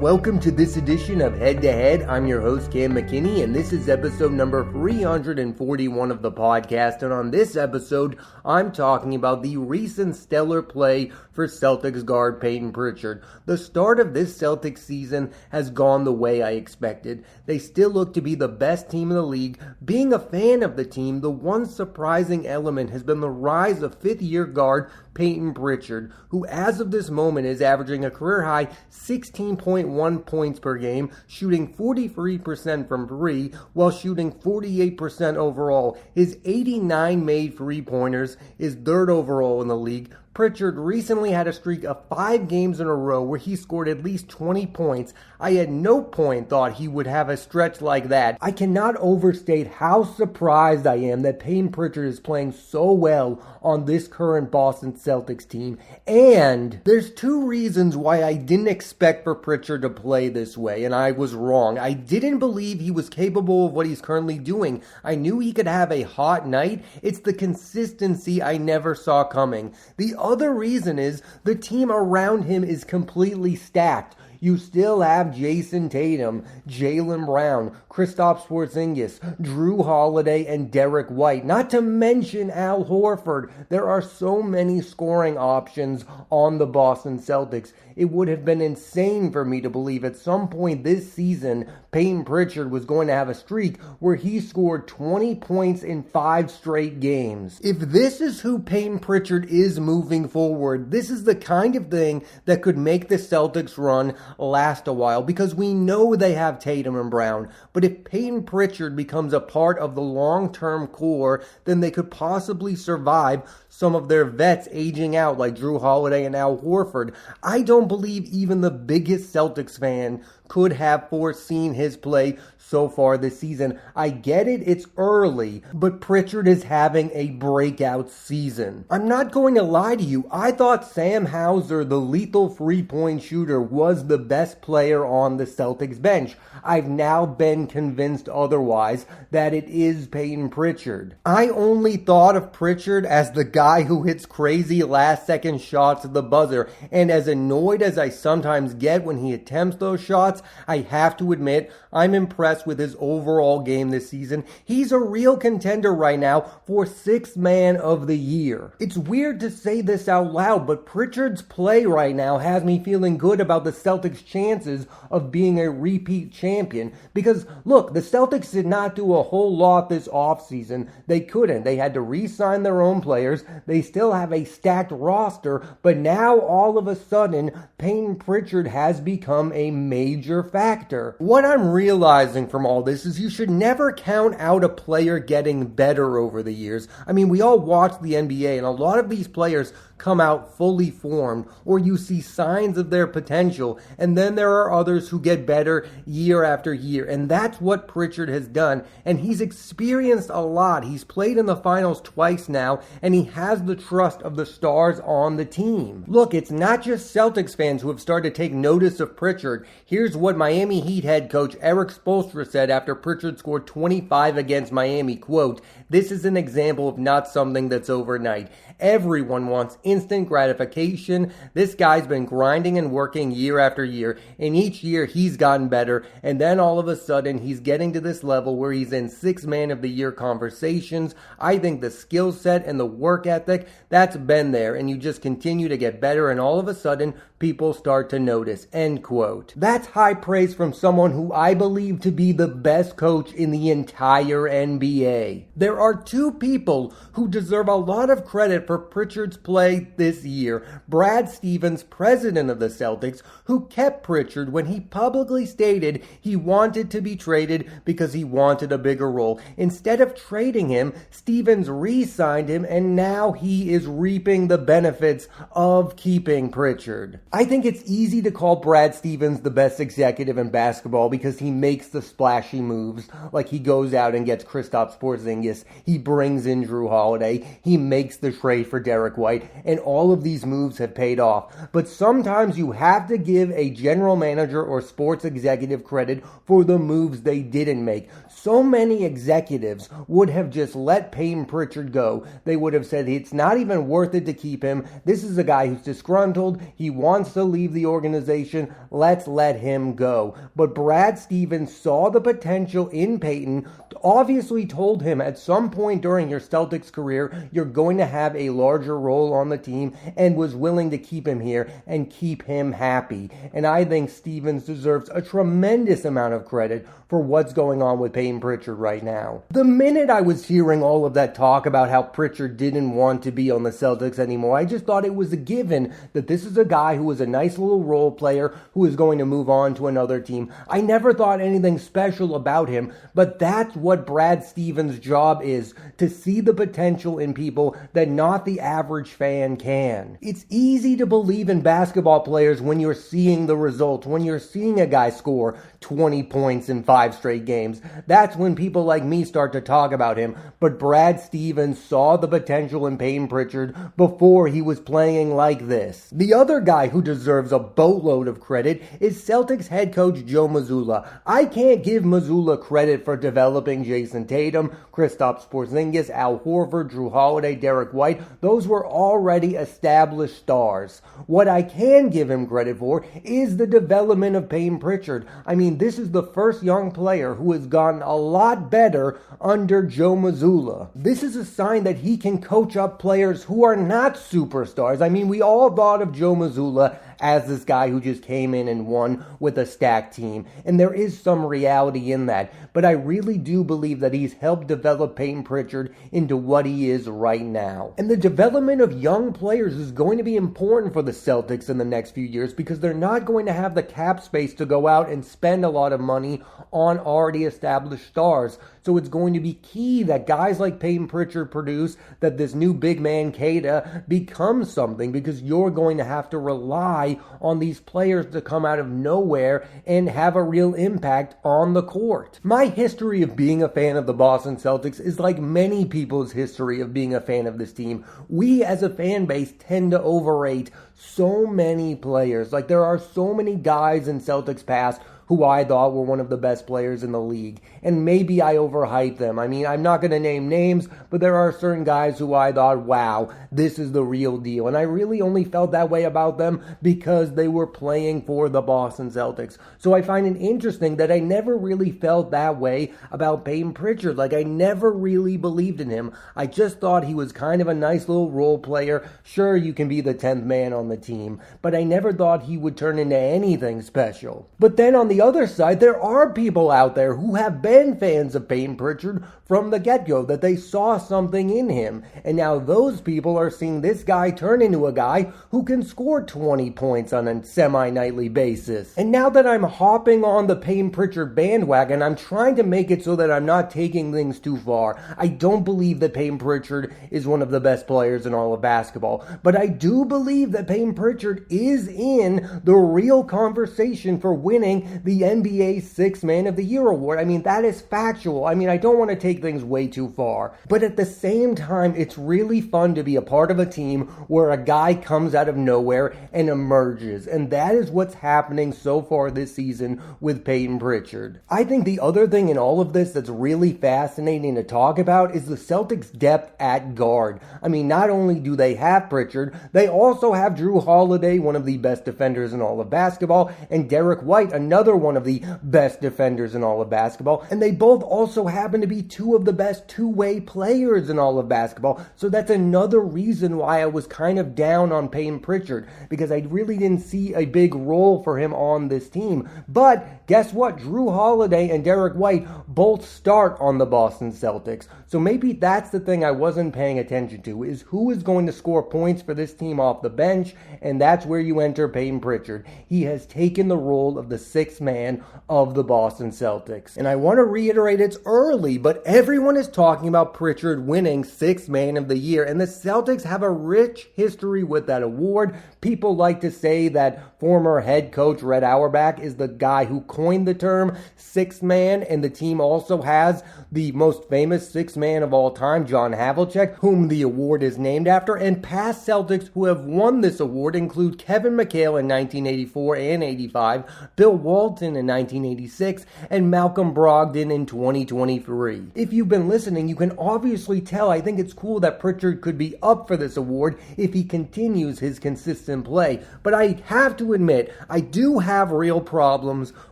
Welcome to this edition of Head to Head. I'm your host, Cam McKinney, and this is episode number 341 of the podcast. And on this episode, I'm talking about the recent stellar play for Celtics guard Payton Pritchard. The start of this Celtics season has gone the way I expected. They still look to be the best team in the league. Being a fan of the team, the one surprising element has been the rise of fifth-year guard Payton Pritchard, who as of this moment is averaging a career-high 16.1 points per game, shooting 43% from three, while shooting 48% overall. His 89 made three-pointers is third overall in the league. Prichard recently had a streak of 5 games in a row where he scored at least 20 points. I at no point thought he would have a stretch like that. I cannot overstate how surprised I am that Payton Pritchard is playing so well on this current Boston Celtics team. And there's 2 reasons why I didn't expect for Prichard to play this way, and I was wrong. I didn't believe he was capable of what he's currently doing. I knew he could have a hot night. It's the consistency I never saw coming. The other reason is the team around him is completely stacked. You still have Jason Tatum, Jaylen Brown, Kristaps Porzingis, Drew Holiday, and Derek White. Not to mention Al Horford. There are so many scoring options on the Boston Celtics. It would have been insane for me to believe at some point this season Payton Pritchard was going to have a streak where he scored 20 points in 5 straight games. If this is who Payton Pritchard is moving forward, this is the kind of thing that could make the Celtics run last a while, because we know they have Tatum and Brown. But if Payton Pritchard becomes a part of the long-term core, then they could possibly survive some of their vets aging out like Drew Holiday and Al Horford. I don't believe even the biggest Celtics fan could have foreseen his play so far this season. I get it, it's early, but Pritchard is having a breakout season. I'm not going to lie to you, I thought Sam Hauser, the lethal three-point shooter, was the best player on the Celtics bench. I've now been convinced otherwise, that it is Payton Pritchard. I only thought of Pritchard as the guy who hits crazy last-second shots at the buzzer, and as annoyed as I sometimes get when he attempts those shots, I have to admit I'm impressed with his overall game this season. He's a real contender right now for 6th Man of the Year. It's weird to say this out loud, but Pritchard's play right now has me feeling good about the Celtics' chances of being a repeat champion. Because, look, the Celtics did not do a whole lot this offseason. They couldn't. They had to re-sign their own players. They still have a stacked roster, but now all of a sudden, Payton Pritchard has become a major factor. What I'm realizing from all this is you should never count out a player getting better over the years. I mean, we all watch the NBA, and a lot of these players come out fully formed, or you see signs of their potential, and then there are others who get better year after year, and that's what Pritchard has done, and he's experienced a lot. He's played in the finals twice now, and he has the trust of the stars on the team. Look, it's not just Celtics fans who have started to take notice of Pritchard. Here's what Miami Heat head coach Erik Spoelstra said after Pritchard scored 25 against Miami, quote, "This is an example of not something that's overnight. Everyone wants instant gratification. This guy's been grinding and working year after year, and each year he's gotten better, and then all of a sudden he's getting to this level where he's in 6th Man of the Year conversations. I think the skill set and the work ethic, that's been there, and you just continue to get better, and all of a sudden people start to notice," end quote. That's high praise from someone who I believe to be the best coach in the entire NBA. There are 2 people who deserve a lot of credit for Pritchard's play this year. Brad Stevens, president of the Celtics, who kept Pritchard when he publicly stated he wanted to be traded because he wanted a bigger role. Instead of trading him, Stevens re-signed him, and now he is reaping the benefits of keeping Pritchard. I think it's easy to call Brad Stevens the best executive in basketball because he makes the splashy moves, like he goes out and gets Kristaps Porzingis, he brings in Drew Holiday, he makes the trade for Derek White, and all of these moves have paid off. But sometimes you have to give a general manager or sports executive credit for the moves they didn't make. So many executives would have just let Payton Pritchard go. They would have said it's not even worth it to keep him. This is a guy who's disgruntled. He wants to leave the organization. Let's let him go. But Brad Stevens saw the potential in Payton, obviously told him at some point during your Celtics career, you're going to have a larger role on the team, and was willing to keep him here and keep him happy. And I think Stevens deserves a tremendous amount of credit for what's going on with Payton Pritchard right now. The minute I was hearing all of that talk about how Pritchard didn't want to be on the Celtics anymore, I just thought it was a given that this is a guy who was a nice little role player who is going to move on to another team. I never thought anything special about him, but that's what Brad Stevens' job is, to see the potential in people that not the average fan can. It's easy to believe in basketball players when you're seeing the results, when you're seeing a guy score 20 points in 5 straight games. That's when people like me start to talk about him. But Brad Stevens saw the potential in Payton Pritchard before he was playing like this. The other guy who deserves a boatload of credit is Celtics head coach Joe Mazzulla. I can't give Mazzulla credit for developing Jason Tatum, Kristaps Porzingis, Al Horford, Drew Holiday, Derek White. Those were already established stars. What I can give him credit for is the development of Payton Pritchard. I mean, this is the first young player who has gotten a lot better under Joe Mazzulla. This is a sign that he can coach up players who are not superstars. I mean, we all thought of Joe Mazzulla as this guy who just came in and won with a stacked team. And there is some reality in that. But I really do believe that he's helped develop Payton Pritchard into what he is right now. And the development of young players is going to be important for the Celtics in the next few years, because they're not going to have the cap space to go out and spend a lot of money on already established stars. So it's going to be key that guys like Payton Pritchard produce, that this new big man Keita becomes something, because you're going to have to rely on these players to come out of nowhere and have a real impact on the court. My history of being a fan of the Boston Celtics is like many people's history of being a fan of this team. We as a fan base tend to overrate so many players. Like, there are so many guys in Celtics past who I thought were one of the best players in the league. And maybe I overhyped them. I mean, I'm not going to name names, but there are certain guys who I thought, wow, this is the real deal. And I really only felt that way about them because they were playing for the Boston Celtics. So I find it interesting that I never really felt that way about Payton Pritchard. Like, I never really believed in him. I just thought he was kind of a nice little role player. Sure, you can be the 10th man on the team, but I never thought he would turn into anything special. But then on the other side, there are people out there who have been fans of Payton Pritchard from the get-go, that they saw something in him. And now those people are seeing this guy turn into a guy who can score 20 points on a semi-nightly basis. And now that I'm hopping on the Payton Pritchard bandwagon, I'm trying to make it so that I'm not taking things too far. I don't believe that Payton Pritchard is one of the best players in all of basketball, but I do believe that Payton Pritchard is in the real conversation for winning the NBA Sixth Man of the Year award. I mean, that is factual. I mean, I don't want to take things way too far, but at the same time, it's really fun to be a part of a team where a guy comes out of nowhere and emerges, and that is what's happening so far this season with Payton Pritchard. I think the other thing in all of this that's really fascinating to talk about is the Celtics' depth at guard. I mean, not only do they have Pritchard, they also have Drew Holiday, one of the best defenders in all of basketball, and Derek White, another one of the best defenders in all of basketball, and they both also happen to be two of the best two-way players in all of basketball. So that's another reason why I was kind of down on Payton Pritchard, because I really didn't see a big role for him on this team. But guess what? Drew Holiday and Derek White both start on the Boston Celtics. So maybe that's the thing I wasn't paying attention to, is who is going to score points for this team off the bench, and that's where you enter Payton Pritchard. He has taken the role of the sixth sixth man of the Boston Celtics. And I want to reiterate, it's early, but everyone is talking about Prichard winning sixth man of the year, and the Celtics have a rich history with that award. People like to say that former head coach Red Auerbach is the guy who coined the term sixth man, and the team also has the most famous sixth man of all time, John Havlicek, whom the award is named after, and past Celtics who have won this award include Kevin McHale in 1984 and 85, Bill Walton in 1986, and Malcolm Brogdon in 2023. If you've been listening, you can obviously tell I think it's cool that Prichard could be up for this award if he continues his consistent play. But I have to admit, I do have real problems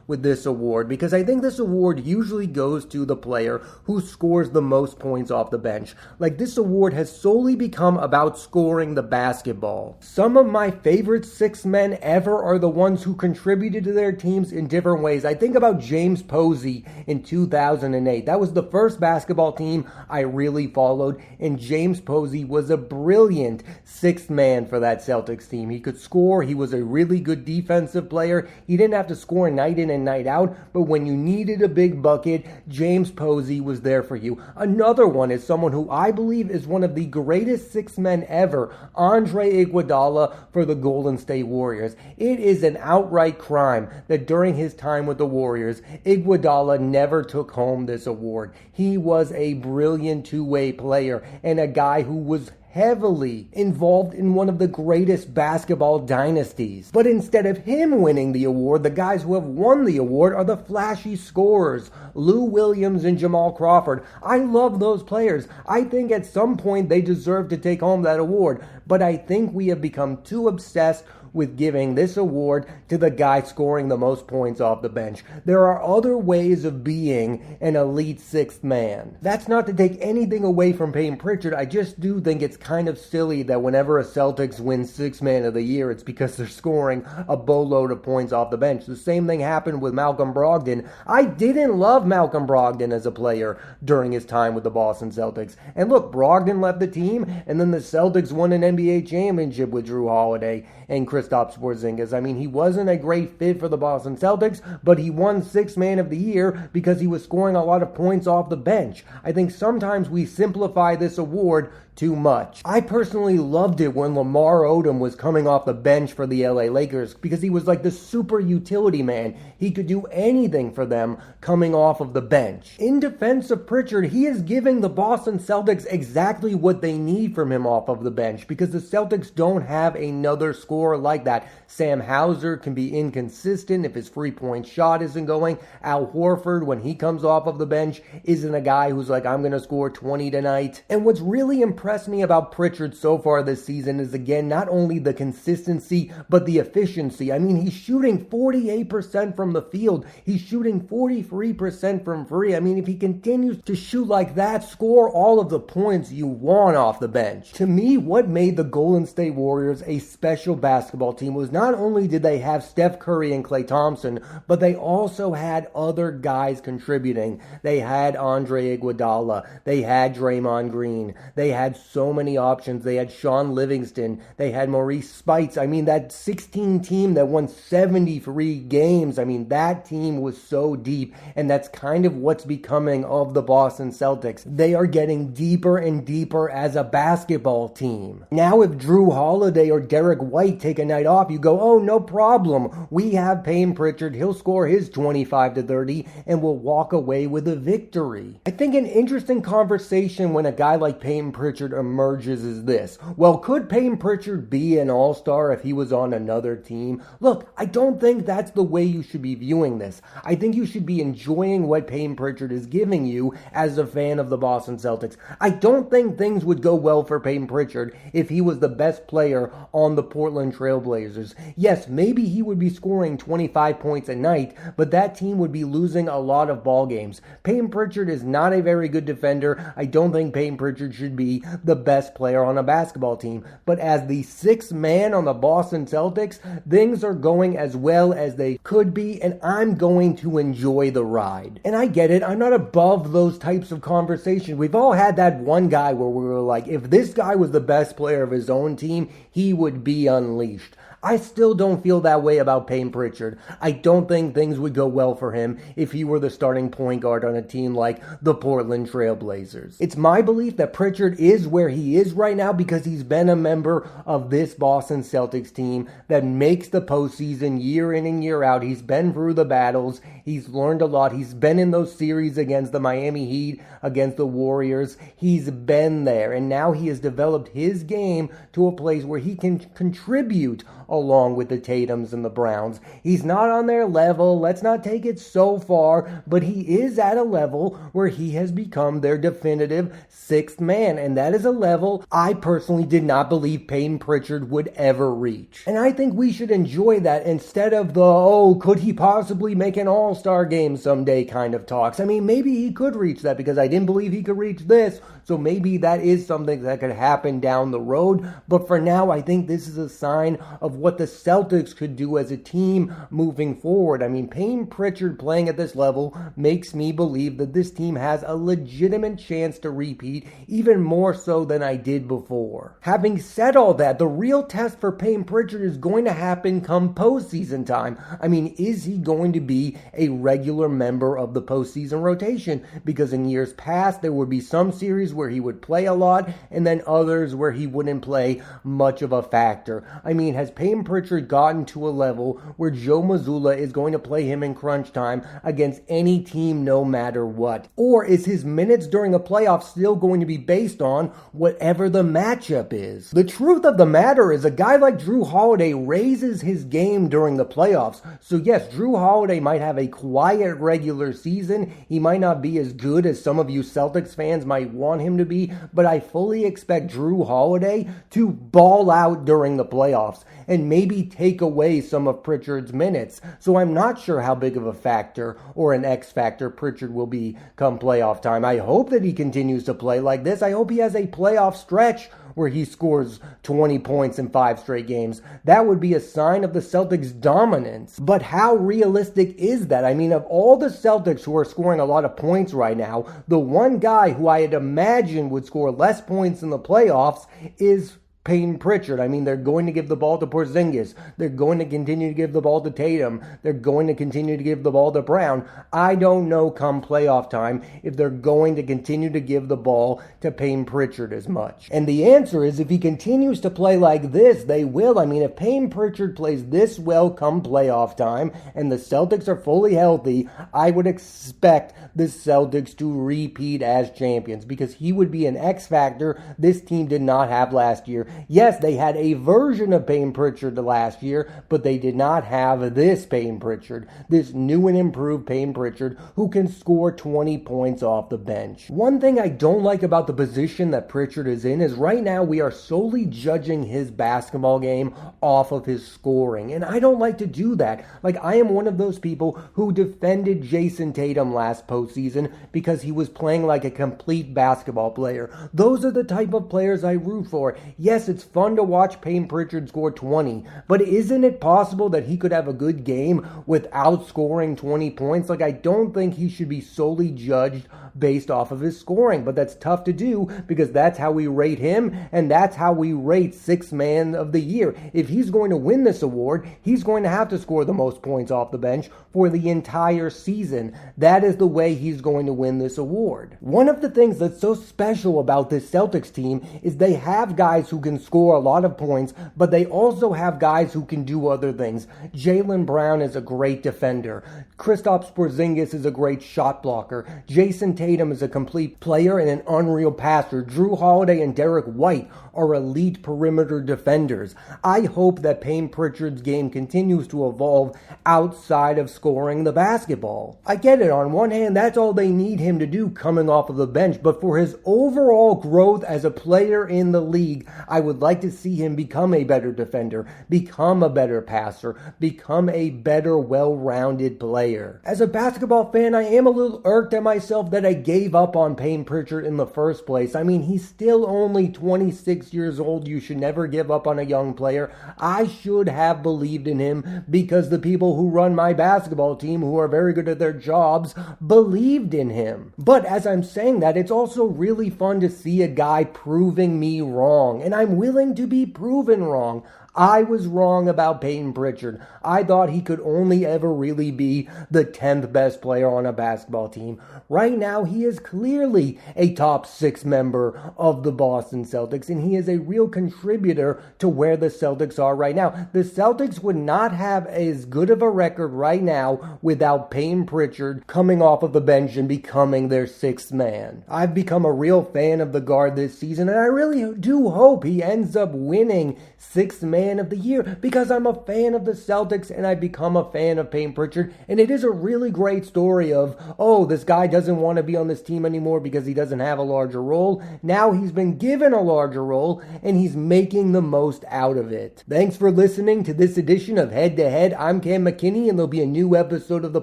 with this award because I think this award usually goes to the player who scores the most points off the bench. Like, this award has solely become about scoring the basketball. Some of my favorite sixth men ever are the ones who contributed to their teams in different ways. I think about James Posey in 2008. That was the first basketball team I really followed, and James Posey was a brilliant sixth man for that Celtics team. He could score. He was a really good defensive player. He didn't have to score night in and night out, but when you needed a big bucket, James Posey was there for you. Another one is someone who I believe is one of the greatest six men ever, Andre Iguodala for the Golden State Warriors. It is an outright crime that during his time with the Warriors, Iguodala never took home this award. He was a brilliant two-way player and a guy who was heavily involved in one of the greatest basketball dynasties. But instead of him winning the award, the guys who have won the award are the flashy scorers, Lou Williams and Jamal Crawford. I love those players. I think at some point they deserve to take home that award, but I think we have become too obsessed with giving this award to the guy scoring the most points off the bench. There are other ways of being an elite sixth man. That's not to take anything away from Payton Pritchard. I just do think it's kind of silly that whenever a Celtics wins sixth man of the year, it's because they're scoring a boatload of points off the bench. The same thing happened with Malcolm Brogdon. I didn't love Malcolm Brogdon as a player during his time with the Boston Celtics. And look, Brogdon left the team, and then the Celtics won an NBA championship with Drew Holiday and Kristaps Porzingis. I mean, he wasn't a great fit for the Boston Celtics, but he won sixth man of the year because he was scoring a lot of points off the bench. I think sometimes we simplify this award too much. I personally loved it when Lamar Odom was coming off the bench for the LA Lakers because he was like the super utility man. He could do anything for them coming off of the bench. In defense of Prichard, he is giving the Boston Celtics exactly what they need from him off of the bench because the Celtics don't have another scorer like that. Sam Hauser can be inconsistent if his free-point shot isn't going. Al Horford, when he comes off of the bench, isn't a guy who's like, I'm going to score 20 tonight. And what's really impressed me about Prichard so far this season is, again, not only the consistency, but the efficiency. I mean, he's shooting 48% from the field. He's shooting 43% from free. I mean, if he continues to shoot like that, score all of the points you want off the bench. To me, what made the Golden State Warriors a special basketball team was not only did they have Steph Curry and Klay Thompson, but they also had other guys contributing. They had Andre Iguodala. They had Draymond Green. They had so many options. They had Sean Livingston. They had Maurice Spites. I mean, that 16 team that won 73 games, I mean, that team was so deep, and that's kind of what's becoming of the Boston Celtics. They are getting deeper and deeper as a basketball team. Now, if Drew Holiday or Derek White take a night off, you go, oh, no problem. We have Payton Pritchard. He'll score his 25 to 30 and will walk away with a victory. I think an interesting conversation when a guy like Payton Pritchard emerges is this. Well, could Payton Pritchard be an all-star if he was on another team? Look, I don't think that's the way you should be viewing this. I think you should be enjoying what Payton Pritchard is giving you as a fan of the Boston Celtics. I don't think things would go well for Payton Pritchard if he was the best player on the Portland Trail Blazers. Yes, maybe he would be scoring 25 points a night, but that team would be losing a lot of ball games. Payton Pritchard is not a very good defender. I don't think Payton Pritchard should be the best player on a basketball team. But as the sixth man on the Boston Celtics, things are going as well as they could be, and I'm going to enjoy the ride. And I get it. I'm not above those types of conversations. We've all had that one guy where we were like, if this guy was the best player of his own team, he would be unleashed. I still don't feel that way about Payton Pritchard. I don't think things would go well for him if he were the starting point guard on a team like the Portland Trail Blazers. It's my belief that Pritchard is where he is right now because he's been a member of this Boston Celtics team that makes the postseason year in and year out. He's been through the battles. He's learned a lot. He's been in those series against the Miami Heat, against the Warriors. He's been there, and now he has developed his game to a place where he can contribute along with the Tatums and the Browns. He's not on their level. Let's not take it so far, but he is at a level where he has become their definitive sixth man, and that is a level I personally did not believe Payton Pritchard would ever reach. And I think we should enjoy that instead of the, could he possibly make an all-star game someday kind of talks. I mean, maybe he could reach that because I didn't believe he could reach this, so maybe that is something that could happen down the road. But for now, I think this is a sign of what the Celtics could do as a team moving forward. I mean, Payton Pritchard playing at this level makes me believe that this team has a legitimate chance to repeat, even more so than I did before. Having said all that, the real test for Payton Pritchard is going to happen come postseason time. I mean, is he going to be a regular member of the postseason rotation? Because in years past, there would be some series where he would play a lot and then others where he wouldn't play much of a factor. I mean, has Payton Pritchard gotten to a level where Joe Mazzulla is going to play him in crunch time against any team no matter what? Or is his minutes during the playoffs still going to be based on whatever the matchup is? The truth of the matter is a guy like Jrue Holiday raises his game during the playoffs. So yes, Jrue Holiday might have a quiet regular season. He might not be as good as some of you Celtics fans might want him to be, but I fully expect Jrue Holiday to ball out during the playoffs and maybe take away some of Pritchard's minutes. So I'm not sure how big of a factor or an X factor Pritchard will be come playoff time. I hope that he continues to play like this. I hope he has a playoff stretch where he scores 20 points in 5 straight games. That would be a sign of the Celtics' dominance. But how realistic is that? I mean, of all the Celtics who are scoring a lot of points right now, the one guy who I had imagined would score less points in the playoffs is Payton Pritchard. I mean, they're going to give the ball to Porzingis. They're going to continue to give the ball to Tatum. They're going to continue to give the ball to Brown. I don't know come playoff time if they're going to continue to give the ball to Payton Pritchard as much. And the answer is if he continues to play like this, they will. I mean, if Payton Pritchard plays this well come playoff time and the Celtics are fully healthy, I would expect the Celtics to repeat as champions because he would be an X factor this team did not have last year. Yes, they had a version of Payton Pritchard last year, but they did not have this Payton Pritchard, this new and improved Payton Pritchard who can score 20 points off the bench. One thing I don't like about the position that Pritchard is in is right now we are solely judging his basketball game off of his scoring, and I don't like to do that. Like, I am one of those people who defended Jason Tatum last postseason because he was playing like a complete basketball player. Those are the type of players I root for. Yes, it's fun to watch Payton Pritchard score 20, but isn't it possible that he could have a good game without scoring 20 points? Like, I don't think he should be solely judged based off of his scoring, but that's tough to do because that's how we rate him and that's how we rate Sixth Man of the Year. If he's going to win this award, he's going to have to score the most points off the bench for the entire season. That is the way he's going to win this award. One of the things that's so special about this Celtics team is they have guys who can score a lot of points, but they also have guys who can do other things. Jaylen Brown is a great defender. Kristaps Porzingis is a great shot blocker. Jason Tatum is a complete player and an unreal passer. Jrue Holiday and Derek White are elite perimeter defenders. I hope that Payton Pritchard's game continues to evolve outside of scoring the basketball. I get it, on one hand, that's all they need him to do coming off of the bench, but for his overall growth as a player in the league, I would like to see him become a better defender, become a better passer, become a better, well-rounded player. As a basketball fan, I am a little irked at myself that I gave up on Payton Pritchard in the first place. I mean, he's still only 26 years old. You should never give up on a young player. I should have believed in him because the people who run my basketball team, who are very good at their jobs, believed in him. But as I'm saying that, it's also really fun to see a guy proving me wrong, and I'm willing to be proven wrong. I was wrong about Payton Pritchard. I thought he could only ever really be the 10th best player on a basketball team. Right now, he is clearly a top 6 member of the Boston Celtics, and he is a real contributor to where the Celtics are right now. The Celtics would not have as good of a record right now without Payton Pritchard coming off of the bench and becoming their 6th man. I've become a real fan of the guard this season, and I really do hope he ends up winning 6th man of the year, because I'm a fan of the Celtics and I've become a fan of Payton Pritchard, and it is a really great story of, oh, this guy doesn't want to be on this team anymore because he doesn't have a larger role. Now he's been given a larger role and he's making the most out of it. Thanks for listening to this edition of Head to Head. I'm Cam McKinney, and there'll be a new episode of the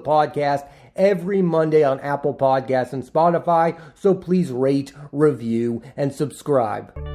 podcast every Monday on Apple Podcasts and Spotify, so please rate, review, and subscribe.